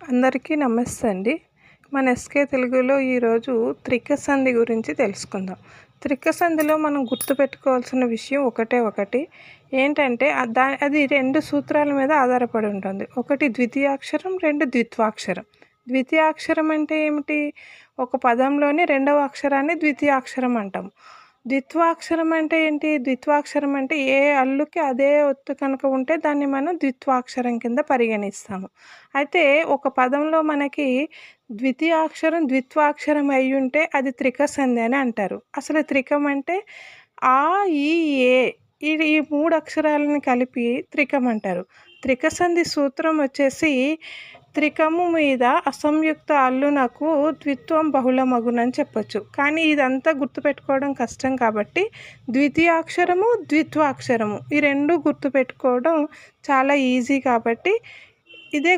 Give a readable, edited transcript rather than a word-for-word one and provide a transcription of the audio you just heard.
అందరికీ నమస్తే అండి. మన ఎస్కే తెలుగులో ఈరోజు త్రిక సంధి గురించి తెలుసుకుందాం. త్రిక సంధిలో మనం గుర్తుపెట్టుకోవాల్సిన విషయం ఒకటి ఏంటంటే అది 2 సూత్రాల మీద ఆధారపడి ఉంటుంది. ఒకటి ద్వితీయాక్షరం, 2 ద్విత్వాక్షరం. ద్వితీయాక్షరం అంటే ఏమిటి? ఒక పదంలోని రెండవ అక్షరాన్ని ద్వితీయాక్షరం అంటాం. ద్విత్వాక్షరం అంటే ఏంటి? ద్విత్వాక్షరం అంటే ఏ అల్లుకి అదే ఒత్తు కనుక ఉంటే దాన్ని మనం ద్విత్వాక్షరం కింద పరిగణిస్తాము. అయితే ఒక పదంలో మనకి ద్విత్వాక్షరం అయి ఉంటే అది త్రిక సంధి అని అంటారు. అసలు త్రికం అంటే ఆ, ఈ, ఏ ఈ 3 అక్షరాలను కలిపి త్రికం అంటారు. త్రిక సంధి సూత్రం వచ్చేసి త్రికము మీద అసంయుక్త అల్లునకు ద్విత్వం బహుళమగునని చెప్పొచ్చు. కానీ ఇదంతా గుర్తుపెట్టుకోవడం కష్టం కాబట్టి ద్వితీయాక్షరము, ద్విత్వాక్షరము ఈ 2 గుర్తుపెట్టుకోవడం చాలా ఈజీ కాబట్టి ఇదే